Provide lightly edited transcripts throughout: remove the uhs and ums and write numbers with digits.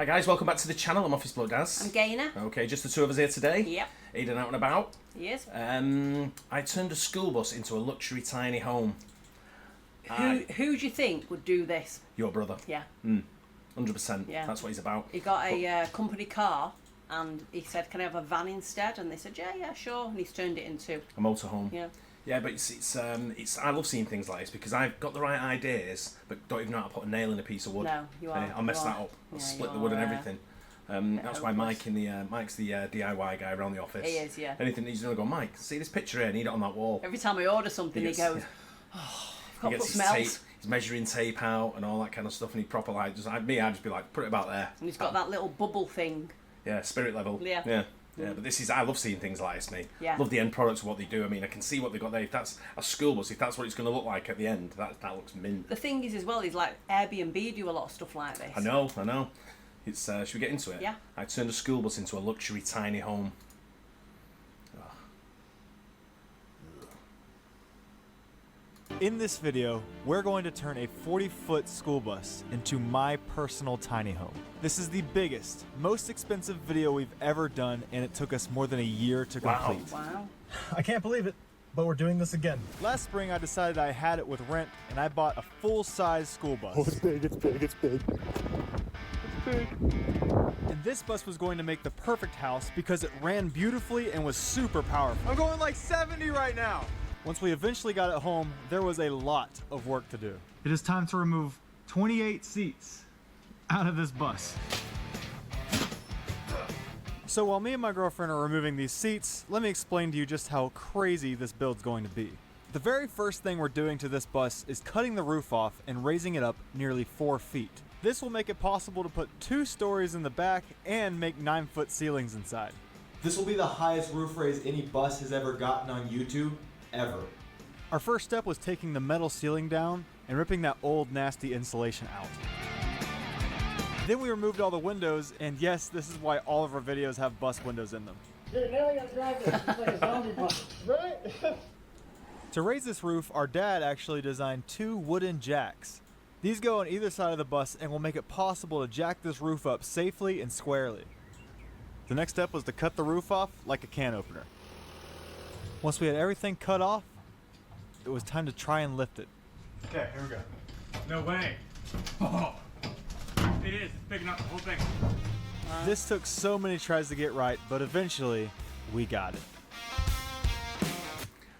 Hi guys, welcome back to the channel. I'm Office Bloke Daz. I'm Gaynor. Okay, just the two of us here today. Yep. Aiden out and about. Yes. I turned a school bus into a luxury tiny home. Who do you think would do this? Your brother. Yeah. 100%. Yeah. That's what he's about. He got a company car and he said, can I have a van instead? And they said, yeah, sure. And he's turned it into A motorhome. Yeah. Yeah, but it's I love seeing things like this because I've got the right ideas, but don't even know how to put a nail in a piece of wood. No, you are. I'll mess you that are. up. I'll Yeah, split you the wood and are, everything. That's why hopeless. Mike's the DIY guy around the office. He is, yeah. Anything he's gonna go, Mike, see this picture here? I need it on that wall. Every time I order something, he gets- goes, yeah. I've got He to put gets some his tape, else. his measuring tape out and all that kind of stuff, and he proper like I'd just be like, put it about there. And he's got that little bubble thing. Yeah, spirit level. Yeah. Yeah, but I love seeing things like this, mate. Yeah. Love the end products of what they do. I mean, I can see what they've got there. If that's a school bus, if that's what it's going to look like at the end, that looks mint. The thing is as well, is like Airbnb do a lot of stuff like this. I know. It's should we get into it? Yeah. I turned a school bus into a luxury tiny home. In this video, we're going to turn a 40-foot school bus into my personal tiny home. This is the biggest, most expensive video we've ever done, and it took us more than a year to complete. Wow. I can't believe it, but we're doing this again. Last spring, I decided I had it with rent, and I bought a full-size school bus. Oh, it's big, it's big, it's big. And this bus was going to make the perfect house because it ran beautifully and was super powerful. I'm going like 70 right now. Once we eventually got it home, there was a lot of work to do. It is time to remove 28 seats out of this bus. So while me and my girlfriend are removing these seats, let me explain to you just how crazy this build's going to be. The very first thing we're doing to this bus is cutting the roof off and raising it up nearly 4 feet. This will make it possible to put 2 stories in the back and make 9-foot ceilings inside. This will be the highest roof raise any bus has ever gotten on YouTube, ever. Our first step was taking the metal ceiling down and ripping that old nasty insulation out. Then we removed all the windows, and yes, this is why all of our videos have bus windows in them. Dude, now we gotta drive this. It's like a zombie bus. Right? To raise this roof, our dad actually designed 2 wooden jacks. These go on either side of the bus and will make it possible to jack this roof up safely and squarely. The next step was to cut the roof off like a can opener. Once we had everything cut off, it was time to try and lift it. Okay, here we go. No way. Oh, it is. It's big enough, the whole thing. This took so many tries to get right, but eventually, we got it.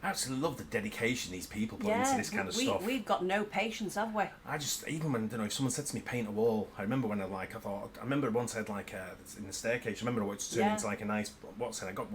I absolutely love the dedication these people put into this kind of stuff. We've got no patience, have we? I just, even when, if someone said to me, paint a wall, I remember when I remember once I had in the staircase, I remember what to turn into like a nice, I got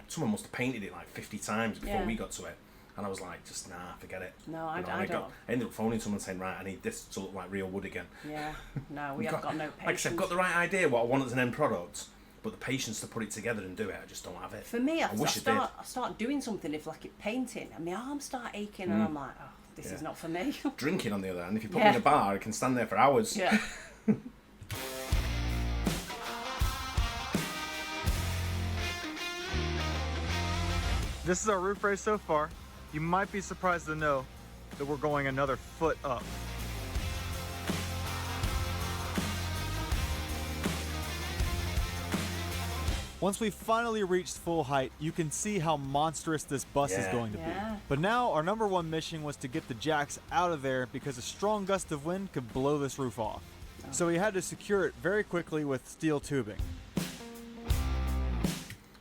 someone must have painted it like 50 times before we got to it. And I was like, just nah, forget it. No, I don't. I ended up phoning someone saying, right, I need this to look like real wood again. Yeah, no, we have got no patience. Like I said, I've got the right idea what I want as an end product, but the patience to put it together and do it, I just don't have it. For me, I wish I did. start doing something, if like painting, and my arms start aching, and I'm like, oh, this is not for me. Drinking, on the other hand, if you put me in a bar, I can stand there for hours. Yeah. This is our roof raise so far. You might be surprised to know that we're going another foot up. Once we finally reached full height, you can see how monstrous this bus is going to be. But now our number one mission was to get the jacks out of there because a strong gust of wind could blow this roof off. So we had to secure it very quickly with steel tubing.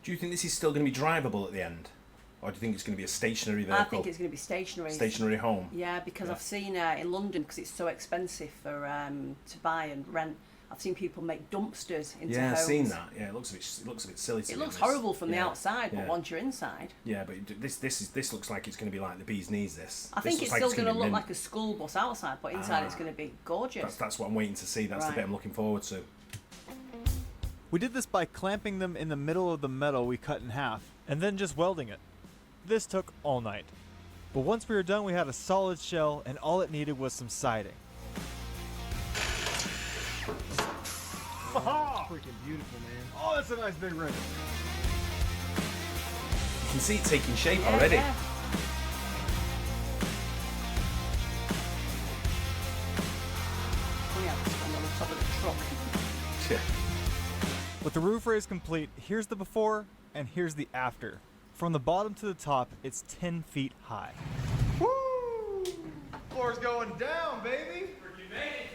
Do you think this is still going to be drivable at the end? Or do you think it's going to be a stationary vehicle? I think it's going to be stationary. Stationary home? Yeah, because I've seen in London, because it's so expensive for to buy and rent, I've seen people make dumpsters into homes. Yeah, I've seen that. Yeah, it looks a bit silly. It looks horrible from the outside, but once you're inside. Yeah, but this looks like it's going to be like the bee's knees. I think it's still going to look like a school bus outside, but inside it's going to be gorgeous. That's what I'm waiting to see. That's the bit I'm looking forward to. We did this by clamping them in the middle of the metal we cut in half, and then just welding it. This took all night. But once we were done, we had a solid shell, and all it needed was some siding. Oh, freaking beautiful, man. Oh, that's a nice big ring. You can see it taking shape already. Yeah. Funny how it's on the top of the truck. Yeah. With the roof raise complete, here's the before and here's the after. From the bottom to the top, it's 10 feet high. Woo! Floor's going down, baby.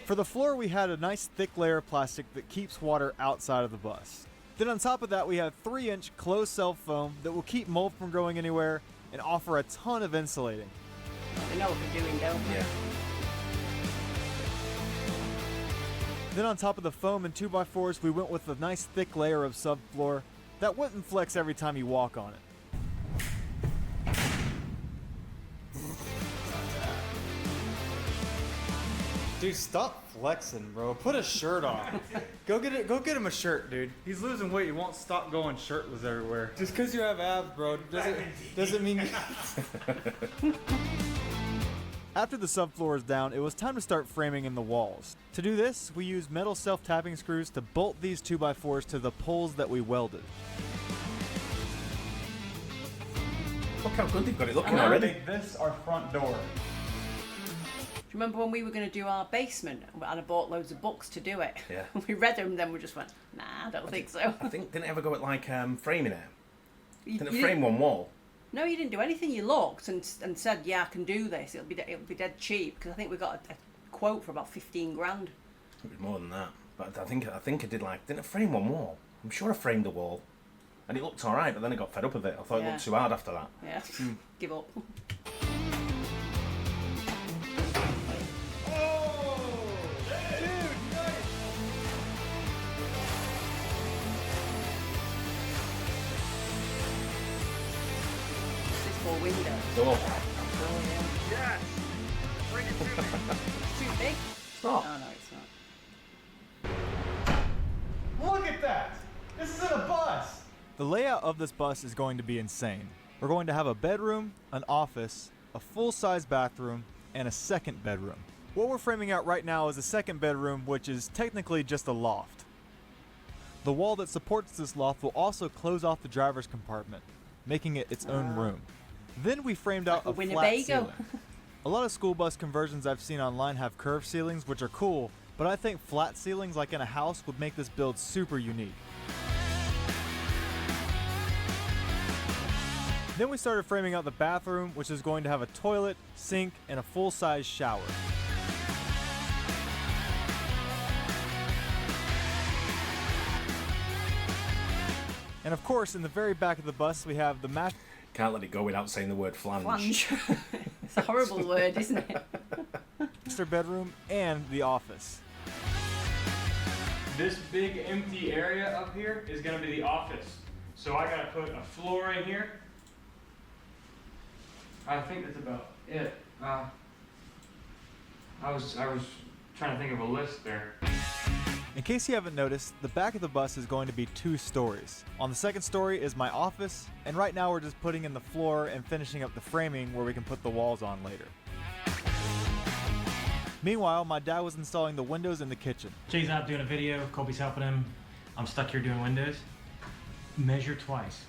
For the floor, we had a nice thick layer of plastic that keeps water outside of the bus. Then on top of that, we have 3-inch closed cell foam that will keep mold from growing anywhere and offer a ton of insulating. They know what they're doing, don't they? Yeah. Then on top of the foam and 2x4s, we went with a nice thick layer of subfloor that wouldn't flex every time you walk on it. Dude, stop flexing, bro. Put a shirt on. Go get him a shirt, dude. He's losing weight. He won't stop going shirtless everywhere. Just because you have abs, bro, doesn't mean you... After the subfloor is down, it was time to start framing in the walls. To do this, we used metal self-tapping screws to bolt these 2x4s to the poles that we welded. Look how good they've got it looking already. This our front door. Do you remember when we were going to do our basement and I bought loads of books to do it? Yeah. We read them, then we just went, nah, I don't think so. I think, didn't it ever go at like framing it? You- Didn't you it frame one wall? No, you didn't do anything. You looked and said, yeah, I can do this. It'll be dead cheap, because I think we got a quote for about 15 grand. It was more than that. But I think I did like, didn't I frame one wall? I'm sure I framed the wall. And it looked alright, but then I got fed up with it. I thought it Yeah. looked too hard after that. Yeah, give up. This is for windows. Oh, Oh, Yes! Bring it to me! yeah. It's too big. not. Oh, no, it's not. Look at that! This isn't a bus! The layout of this bus is going to be insane. We're going to have a bedroom, an office, a full-size bathroom, and a second bedroom. What we're framing out right now is a second bedroom, which is technically just a loft. The wall that supports this loft will also close off the driver's compartment, making it its own room. Then we framed out Like a a flat Winnebago. ceiling. A lot of school bus conversions I've seen online have curved ceilings, which are cool, but I think flat ceilings like in a house would make this build super unique. Then we started framing out the bathroom, which is going to have a toilet, sink, and a full-size shower. And of course, in the very back of the bus, we have the Can't let it go without saying the word flange. Flange. It's a horrible word, isn't it? master bedroom and the office. This big empty area up here is gonna be the office. So I gotta put a floor in here. I think that's about it. I was trying to think of a list there. In case you haven't noticed, the back of the bus is going to be 2 stories. On the second story is my office, and right now we're just putting in the floor and finishing up the framing where we can put the walls on later. Meanwhile, my dad was installing the windows in the kitchen. Jay's out doing a video, Colby's helping him. I'm stuck here doing windows. Measure twice.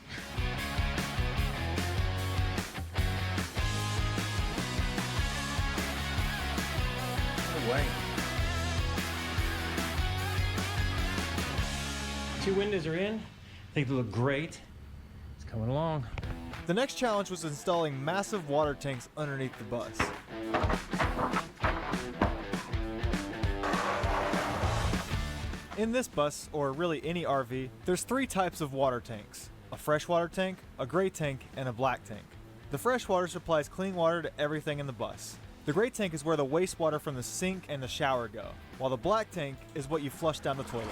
No way. 2 windows are in. I think they look great. It's coming along. The next challenge was installing massive water tanks underneath the bus. In this bus, or really any RV, there's 3 types of water tanks: a freshwater tank, a gray tank, and a black tank. The freshwater supplies clean water to everything in the bus. The gray tank is where the wastewater from the sink and the shower go, while the black tank is what you flush down the toilet.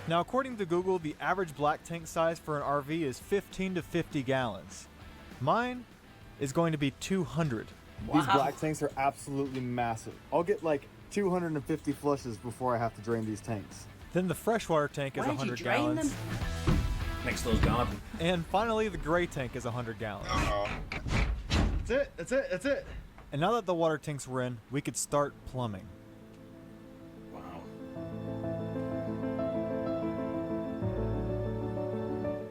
Now, according to Google, the average black tank size for an RV is 15 to 50 gallons. Mine is going to be 200. These black tanks are absolutely massive. I'll get like 250 flushes before I have to drain these tanks. Then the freshwater tank is Why did you 100 drain gallons. them? Next door's garden. And finally, the gray tank is 100 gallons. That's it. And now that the water tanks were in, we could start plumbing. Wow.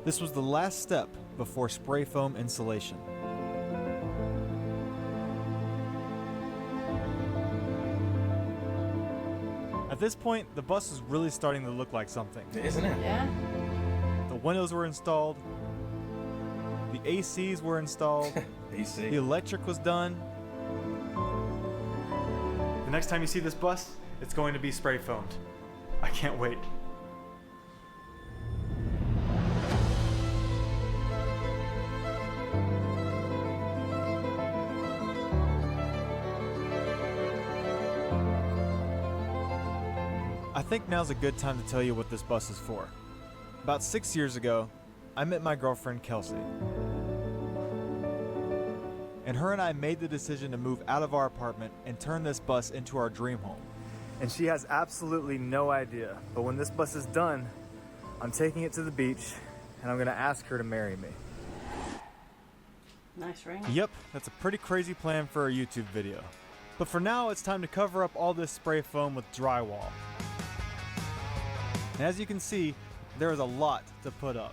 This was the last step before spray foam insulation. At this point, the bus was really starting to look like something. Isn't it? Yeah. The windows were installed, the ACs were installed, AC. the electric was done. The next time you see this bus, it's going to be spray foamed. I can't wait. I think now's a good time to tell you what this bus is for. About 6 years ago, I met my girlfriend Kelsey. And her and I made the decision to move out of our apartment and turn this bus into our dream home. And she has absolutely no idea, but when this bus is done, I'm taking it to the beach and I'm gonna ask her to marry me. Nice ring. Yep, that's a pretty crazy plan for a YouTube video. But for now, it's time to cover up all this spray foam with drywall. And as you can see, there is a lot to put up.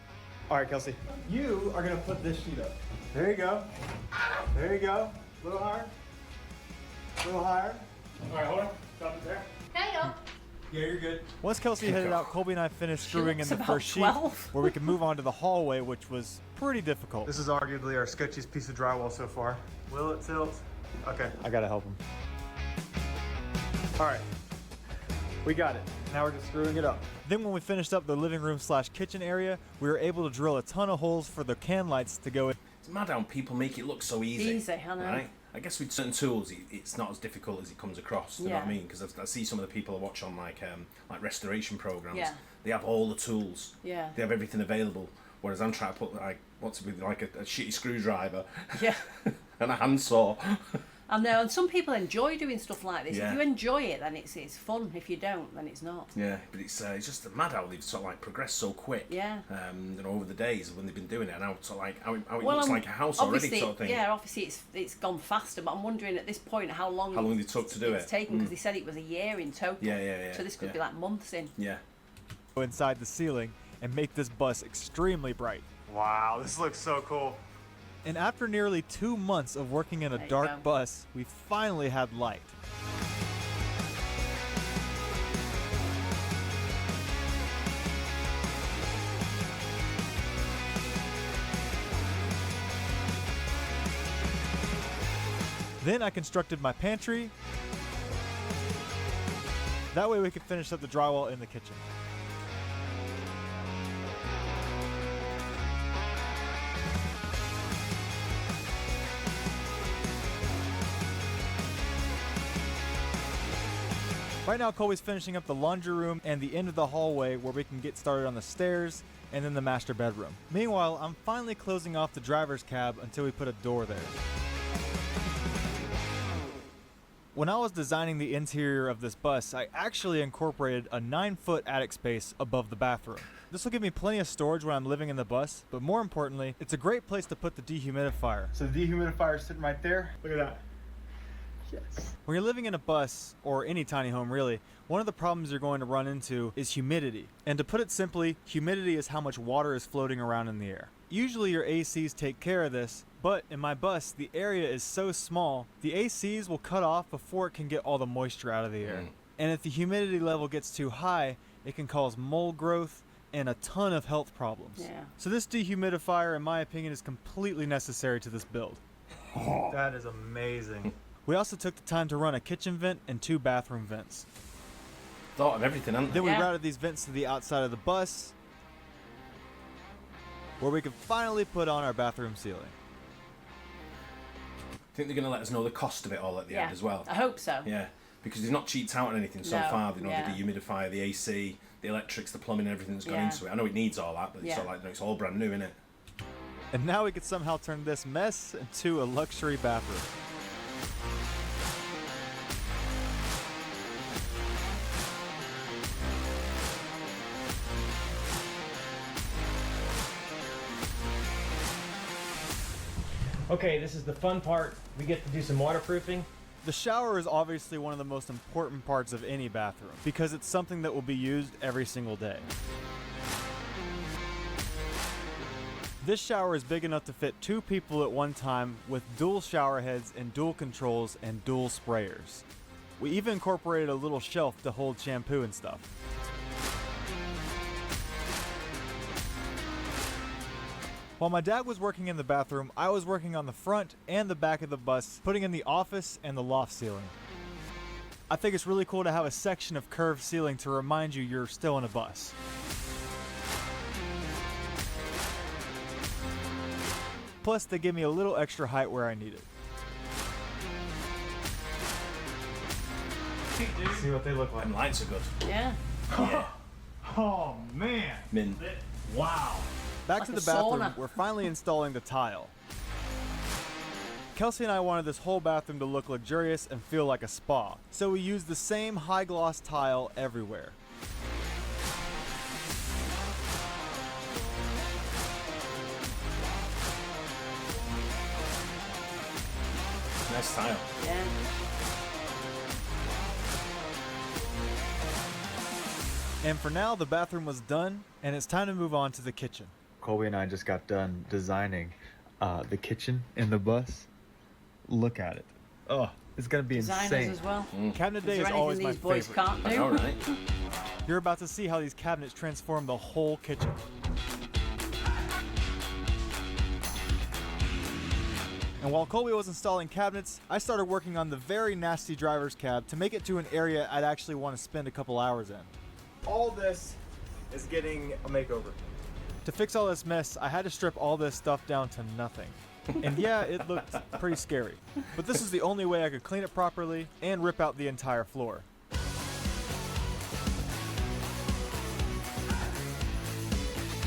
All right, Kelsey, you are gonna put this sheet up. There you go. There you go. A little higher. A little higher. All right, hold on. Stop it there. There you go. Yeah, you're good. Once Kelsey headed out, Colby and I finished screwing in looks the about first sheet, 12. where we could move on to the hallway, which was pretty difficult. This is arguably our sketchiest piece of drywall so far. Will it tilt? Okay, I gotta help him. All right, we got it. Now we're just screwing it up. Then when we finished up the living room / kitchen area, we were able to drill a ton of holes for the can lights to go in. It's mad how people make it look so easy. Easy, I know. Right? I guess with certain tools, it's not as difficult as it comes across. You know what I Yeah. mean? Because I see some of the people I watch on like restoration programs. Yeah. They have all the tools. Yeah. They have everything available. Whereas I'm trying to put like what's it with like a shitty screwdriver Yeah. and a handsaw. I know, and some people enjoy doing stuff like this. Yeah. If you enjoy it, then it's fun. If you don't, then it's not. Yeah, but it's just mad how they've sort of like progressed so quick. Yeah. You know, over the days when they've been doing it, and how sort of like how it Well, looks like a house already obviously, sort of thing. yeah, obviously it's gone faster, but I'm wondering at this point how long they took to do it's it. taken, because they said it was a year in total. Yeah. So this could yeah. be like months in. Yeah. Go inside the ceiling and make this bus extremely bright. Wow, this looks so cool. And after nearly 2 months of working in a There you dark go. bus, we finally had light. Then I constructed my pantry. That way we could finish up the drywall in the kitchen. Right now, Colby's finishing up the laundry room and the end of the hallway where we can get started on the stairs and then the master bedroom. Meanwhile, I'm finally closing off the driver's cab until we put a door there. When I was designing the interior of this bus, I actually incorporated a 9-foot attic space above the bathroom. This will give me plenty of storage when I'm living in the bus, but more importantly, it's a great place to put the dehumidifier. So the dehumidifier is sitting right there. Look at that. Yes. When you're living in a bus, or any tiny home really, one of the problems you're going to run into is humidity. And to put it simply, humidity is how much water is floating around in the air. Usually your ACs take care of this, but in my bus, the area is so small, the ACs will cut off before it can get all the moisture out of the air. And if the humidity level gets too high, it can cause mold growth and a ton of health problems. Yeah. So this dehumidifier, in my opinion, is completely necessary to this build. That is amazing. We also took the time to run a kitchen vent and 2 bathroom vents. Thought of everything, haven't they? Then we Yeah. routed these vents to the outside of the bus, where we could finally put on our bathroom ceiling. I think they're going to let us know the cost of it all at the end as well. I hope so. Yeah, because they've not cheaped out on anything so No, far. They know yeah. the dehumidifier, the AC, the electrics, the plumbing, everything that's gone Yeah. into it. I know it needs all that, but it's Yeah. sort of like, no, it's all brand new, isn't it? And now we could somehow turn this mess into a luxury bathroom. Okay, this is the fun part. We get to do some waterproofing. The shower is obviously one of the most important parts of any bathroom because it's something that will be used every single day. This shower is big enough to fit 2 people at one time with dual shower heads and dual controls and dual sprayers. We even incorporated a little shelf to hold shampoo and stuff. While my dad was working in the bathroom, I was working on the front and the back of the bus, putting in the office and the loft ceiling. I think it's really cool to have a section of curved ceiling to remind you you're still in a bus. Plus, they give me a little extra height where I need it. See what they look like. Them lights are good. Yeah. Yeah. Oh man! Min. Wow! Back Like to a the bathroom, sauna. we're finally installing the tile. Kelsey and I wanted this whole bathroom to look luxurious and feel like a spa, so we used the same high gloss tile everywhere. Nice tile. Yeah. And for now, the bathroom was done, and it's time to move on to the kitchen. Colby and I just got done designing the kitchen in the bus. Look at it. Oh, it's gonna be Designers insane. as well. Cabinet day Is is there always anything my these boys favorite. can't I do? know, right? You're about to see how these cabinets transform the whole kitchen. And while Colby was installing cabinets, I started working on the very nasty driver's cab to make it to an area I'd actually want to spend a couple hours in. All this is getting a makeover. To fix all this mess, I had to strip all this stuff down to nothing. And yeah, it looked pretty scary. But this is the only way I could clean it properly and rip out the entire floor.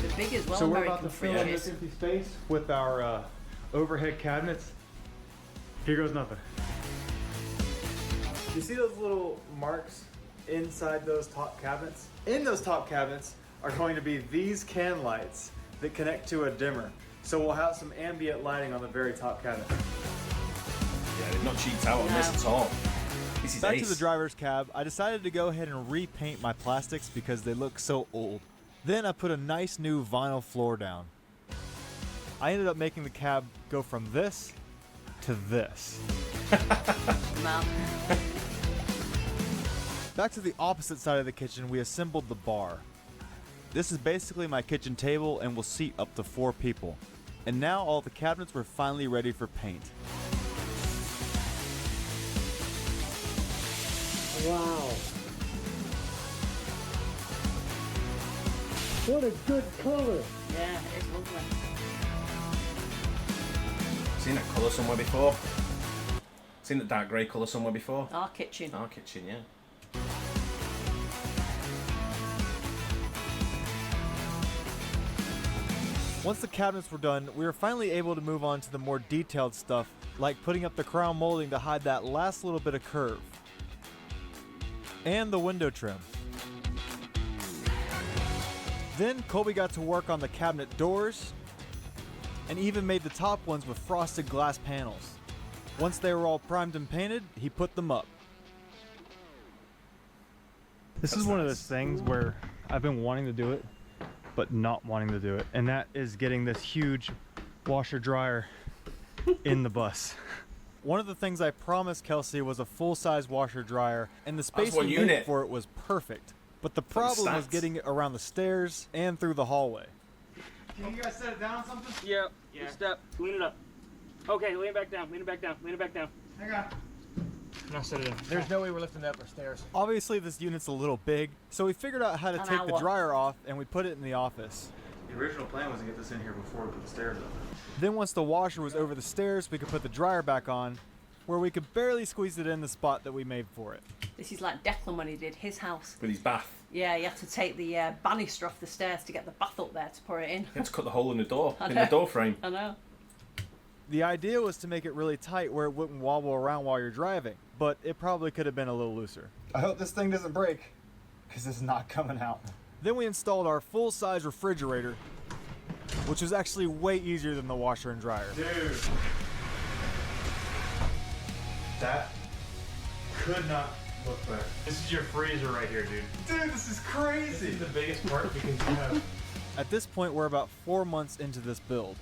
They're big as well. So we're American about to fill in this fridges. empty space with our overhead cabinets. Here goes nothing. You see those little marks inside those top cabinets? In those top cabinets are going to be these can lights that connect to a dimmer. So we'll have some ambient lighting on the very top cabinet. Yeah, they've not cheaped out on this at all. This is Back ace. to the driver's cab, I decided to go ahead and repaint my plastics because they look so old. Then I put a nice new vinyl floor down. I ended up making the cab go from this to this. Man. Back to the opposite side of the kitchen, we assembled the bar. This is basically my kitchen table and will seat up to 4 people. And now all the cabinets were finally ready for paint. Wow. What a good color. Yeah, it's lovely. Seen that colour somewhere before? Seen that dark grey colour somewhere before? Our kitchen. Our kitchen, yeah. Once the cabinets were done, we were finally able to move on to the more detailed stuff, like putting up the crown molding to hide that last little bit of curve. And the window trim. Then Colby got to work on the cabinet doors, and even made the top ones with frosted glass panels. Once they were all primed and painted, he put them up. This That's is one of nice. those things where I've been wanting to do it, but not wanting to do it, and that is getting this huge washer dryer in the bus. One of the things I promised Kelsey was a full-size washer dryer, and the space one we made unit. for it was perfect. But the problem was stats. getting it around the stairs and through the hallway. Can you guys set it down or something? Yeah. Step. Lean it up. Okay, lean it back down. Lean it back down. Lean it back down. Hang on. Now set it in. There's no way we're lifting that upstairs. Obviously this unit's a little big, so we figured out how to An take the hour. dryer off and we put it in the office. The original plan was to get this in here before we put the stairs up. Then once the washer was over the stairs, we could put the dryer back on, where we could barely squeeze it in the spot that we made for it. This is like Declan when he did his house. With his bath. Yeah, you had to take the banister off the stairs to get the bath up there to put it in. You had to cut the hole in the door, I in know. the door frame. I know. The idea was to make it really tight where it wouldn't wobble around while you're driving, but it probably could have been a little looser. I hope this thing doesn't break, because it's not coming out. Then we installed our full-size refrigerator, which was actually way easier than the washer and dryer. Dude. That could not look better. This is your freezer right here, dude. Dude, this is crazy! This is the biggest part because you have... At this point, we're about 4 months into this build.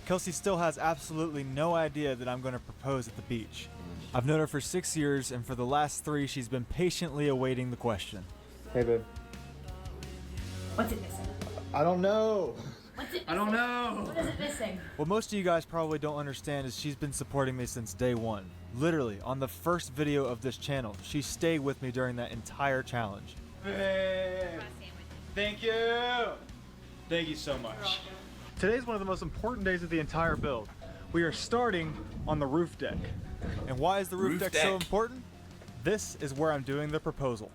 Kelsey still has absolutely no idea that I'm going to propose at the beach. I've known her for 6 years, and for the last 3, she's been patiently awaiting the question. Hey, babe. What's it missing? I don't know. What's it missing? I don't know. What is it missing? What most of you guys probably don't understand is she's been supporting me since day one. Literally, on the first video of this channel, she stayed with me during that entire challenge. Babe. Thank you. Thank you so much. Today's one of the most important days of the entire build. We are starting on the roof deck. And why is the roof deck so important? This is where I'm doing the proposal.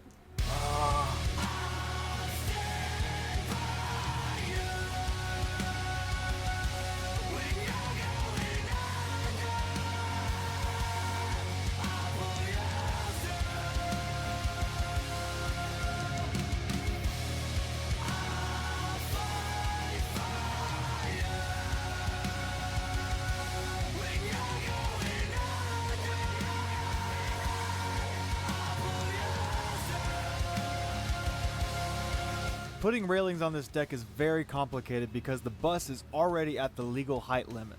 Putting railings on this deck is very complicated because the bus is already at the legal height limit.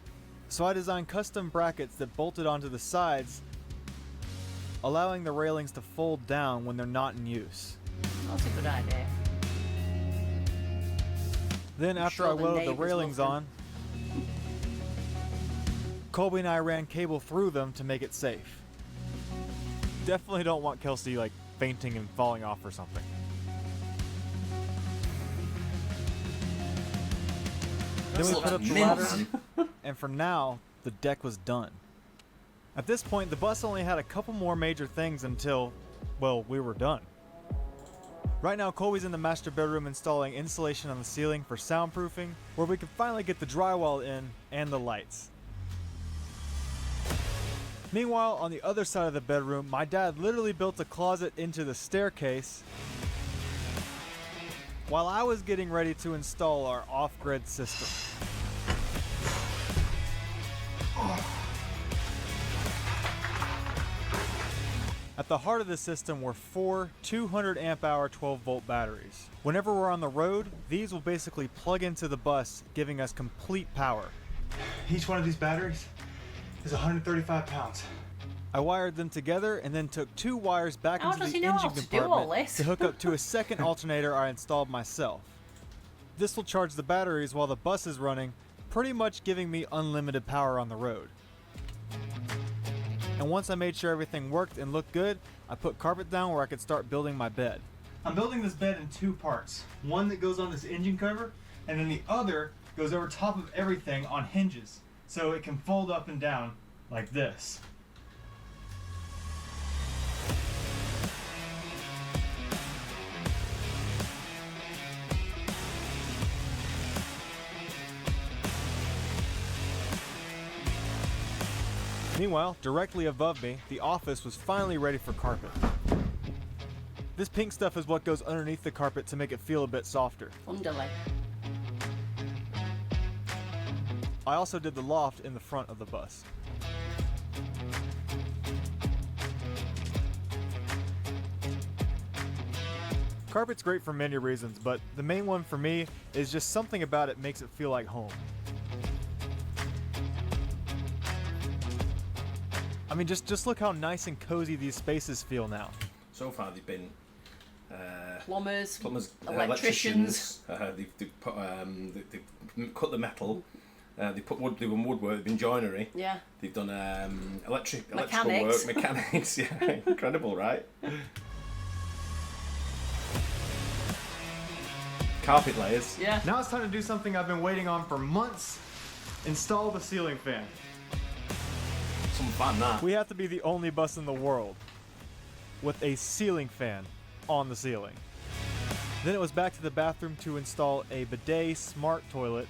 So I designed custom brackets that bolted onto the sides, allowing the railings to fold down when they're not in use. That's a good idea. Then after I welded the railings on, Colby and I ran cable through them to make it safe. Definitely don't want Kelsey like fainting and falling off or something. Then we put up the ladder, and for now, the deck was done. At this point, the bus only had a couple more major things until, well, we were done. Right now, Colby's in the master bedroom installing insulation on the ceiling for soundproofing, where we can finally get the drywall in and the lights. Meanwhile, on the other side of the bedroom, my dad literally built a closet into the staircase while I was getting ready to install our off-grid system. At the heart of the system were 4 200 amp hour 12 volt batteries. Whenever we're on the road, these will basically plug into the bus, giving us complete power. Each one of these batteries is 135 pounds. I wired them together and then took 2 wires back How into does the he know engine how to do all compartment this? to hook up to a second alternator I installed myself. This will charge the batteries while the bus is running, pretty much giving me unlimited power on the road. And once I made sure everything worked and looked good, I put carpet down where I could start building my bed. I'm building this bed in 2 parts. One that goes on this engine cover, and then the other goes over top of everything on hinges, so it can fold up and down like this. Meanwhile, directly above me, the office was finally ready for carpet. This pink stuff is what goes underneath the carpet to make it feel a bit softer. Underlay. I also did the loft in the front of the bus. Carpet's great for many reasons, but the main one for me is just something about it makes it feel like home. I mean, just look how nice and cozy these spaces feel now. So far, they've been Plumbers, electricians. They've cut the metal. They put wood. They've done woodwork. They've been joinery. Yeah. They've done electrical Mechanics. work. Mechanics. Yeah, incredible, right? Carpet layers. Yeah. Now it's time to do something I've been waiting on for months. Install the ceiling fan. Some fun, that. We have to be the only bus in the world with a ceiling fan on the ceiling. Then it was back to the bathroom to install a bidet smart toilet,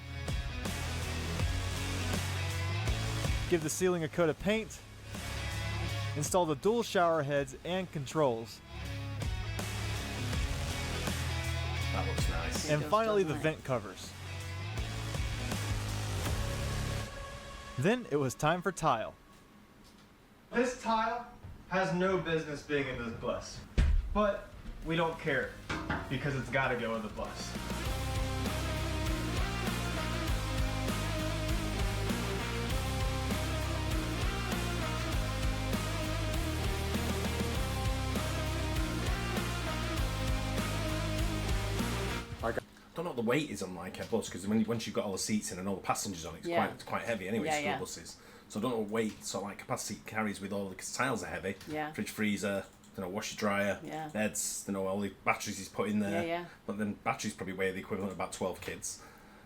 give the ceiling a coat of paint, install the dual shower heads and controls, That looks nice. and does, finally the doesn't it? vent covers. Then it was time for tile. This tile has no business being in this bus, but we don't care because it's got to go in the bus. the weight is on like a bus, because once you've got all the seats in and all the passengers on it, it's quite heavy anyway, school buses. So I don't know what weight sort of like capacity carries with all the, because tiles are heavy. Yeah. Fridge, freezer, you know, washer, dryer, beds, you know, all the batteries he's put in there. Yeah. But then batteries probably weigh the equivalent of about 12 kids.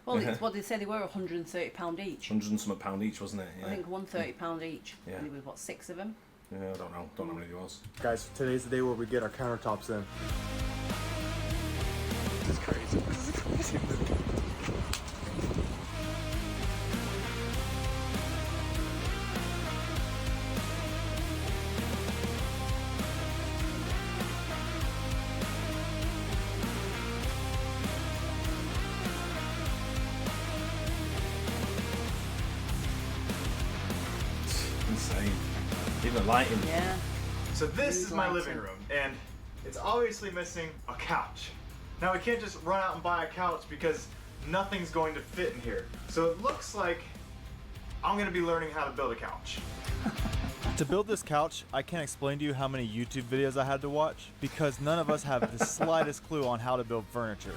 Well, it's what they said, they were £130 each. 100 and something pound each, wasn't it? Yeah. I think £130 each. Yeah. And there was, what, 6 of them? Yeah, I don't know. Don't know how many there was. Guys, today's the day where we get our countertops in. This is crazy. This is crazy. Insane. Even the lighting. Yeah. So this is my living room, and it's obviously missing a couch. Now we can't just run out and buy a couch because nothing's going to fit in here. So it looks like I'm gonna be learning how to build a couch. To build this couch, I can't explain to you how many YouTube videos I had to watch, because none of us have the slightest clue on how to build furniture.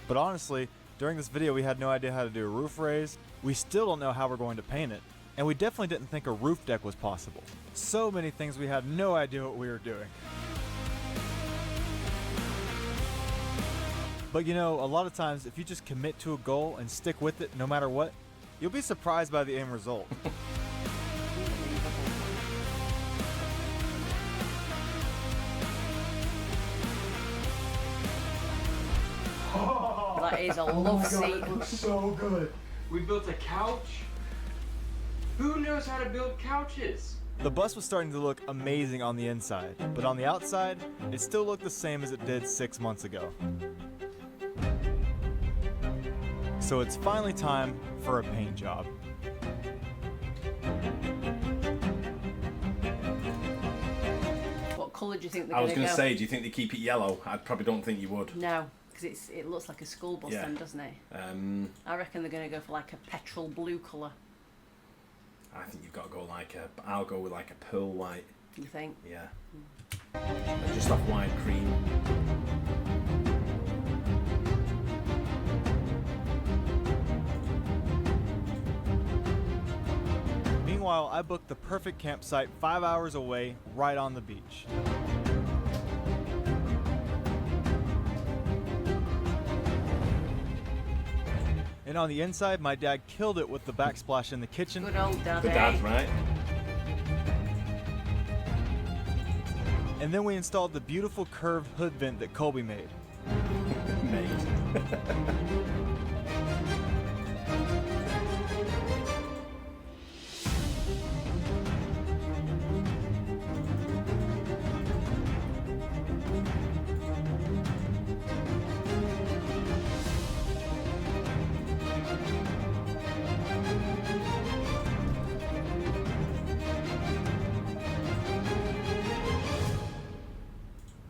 But honestly, during this video we had no idea how to do a roof raise, we still don't know how we're going to paint it, and we definitely didn't think a roof deck was possible. So many things we had no idea what we were doing. But you know, a lot of times if you just commit to a goal and stick with it no matter what, you'll be surprised by the end result. That is a love seat. It looks so good. We built a couch? Who knows how to build couches? The bus was starting to look amazing on the inside, but on the outside, it still looked the same as it did 6 months ago. So it's finally time for a paint job. What colour do you think they're I going was to going go? to say, do you think they keep it yellow? I probably don't think you would. No, because it looks like a school bus then, doesn't it? I reckon they're going to go for like a petrol blue colour. I think you've got to go like a, I'll go with like a pearl white. You think? Yeah. Just off white cream. Meanwhile, I booked the perfect campsite 5 hours away, right on the beach. And on the inside, my dad killed it with the backsplash in the kitchen. Good old Dad. The dad, right? And then we installed the beautiful curved hood vent that Colby made.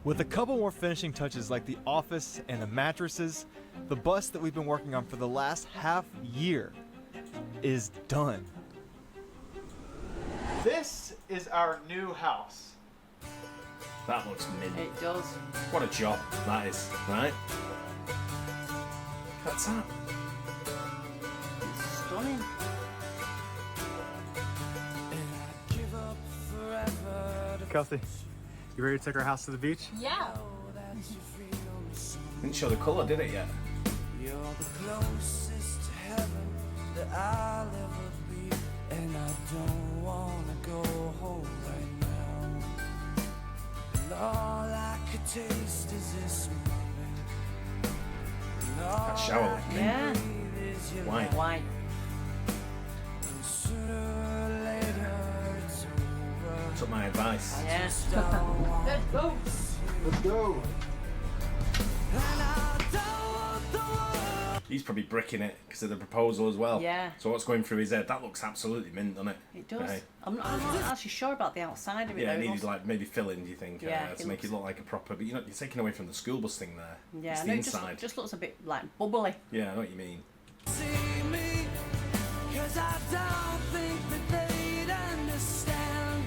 With a couple more finishing touches like the office and the mattresses, the bus that we've been working on for the last half year is done. This is our new house. That looks mint. It does. What a job that is, right? What's that? It's stunning. Kelsey, you ready to take our house to the beach? Yeah. Didn't show the colour, did it yet? You're the closest to heaven that I'll ever be, and I don't wanna go home right now. And all I could taste is this moment. That shower looked mint. Yeah. Why? Why? Took my advice. Yeah. Let's go. Let's go. He's probably bricking it because of the proposal as well. Yeah. So what's going through his head? That looks absolutely mint, doesn't it? It does. Right. I'm not actually sure about the outside of it. Yeah, though. it needed like maybe filling, do you think? Yeah, To it make it look like a proper, but you're taking away from the school bus thing there. Yeah, it's no, the it inside. just looks a bit like bubbly. Yeah, I know what you mean. See me, 'cause I don't think that they'd understand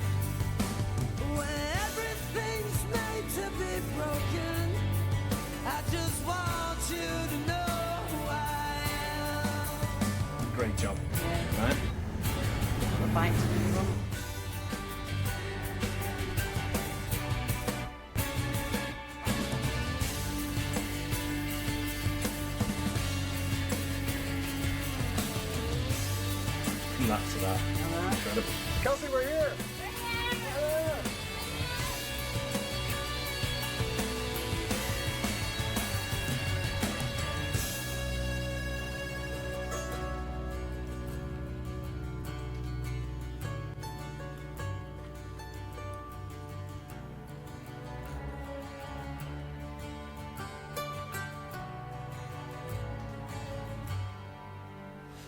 when everything's made to be broken. I just bite to the front. Nuts of that. Incredible. Kelsey, we're here.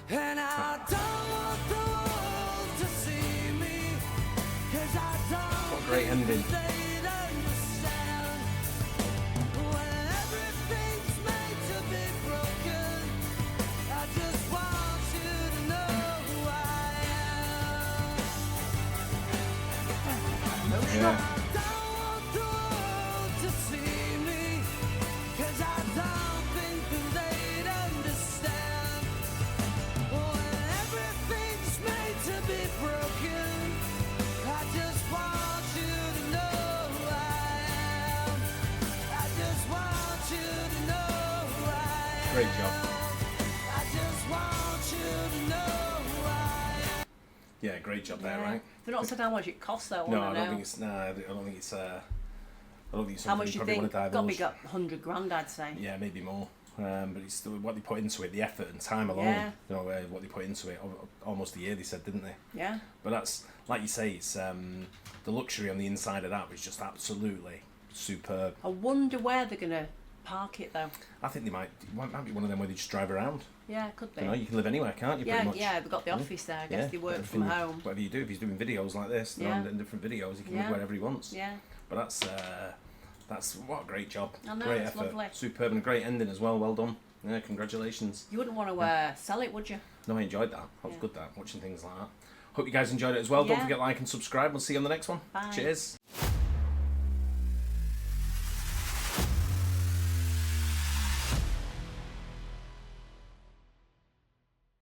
And I don't want the world to see me, 'cause I don't What a great ending. think they'd understand. When everything's made to be broken, I just want you to know who I am. Yeah. I don't want the world to see me, 'cause I don't think that they'd understand. When everything's made to be broken, I just want you to know who I am. I just want you to know who I am. Great job. I just want you to know who I am. Yeah, great job there, Yeah. right? They've not said how much it costs though. No, I I know. don't think it's. Nah, I don't think it's. I don't think it's How something much you you probably think? want to Got to divulge. be got 100 grand, I'd say. Yeah, maybe more. But it's still what they put into it, the effort and time alone. Yeah. You know, what they put into it. Almost a year, they said, didn't they? Yeah. But that's like you say. It's the luxury on the inside of that was just absolutely superb. I wonder where they're gonna park it though. I think they might. It might be one of them where they just drive around. Yeah, could be. You know, you can live anywhere, can't you? Yeah, Pretty much. yeah, they've got the office there. I guess they work from everything- home. Whatever you do, if he's doing videos like this, Yeah. and different videos, he can Yeah. live wherever he wants. Yeah. But that's what a great job. I know, Great it's effort. lovely. Superb and a great ending as well. Well done. Yeah, congratulations. You wouldn't want to sell it, would you? No, I enjoyed that. That was Yeah. good. That watching things like that. Hope you guys enjoyed it as well. Don't Yeah. forget to like and subscribe. We'll see you on the next one. Bye. Cheers.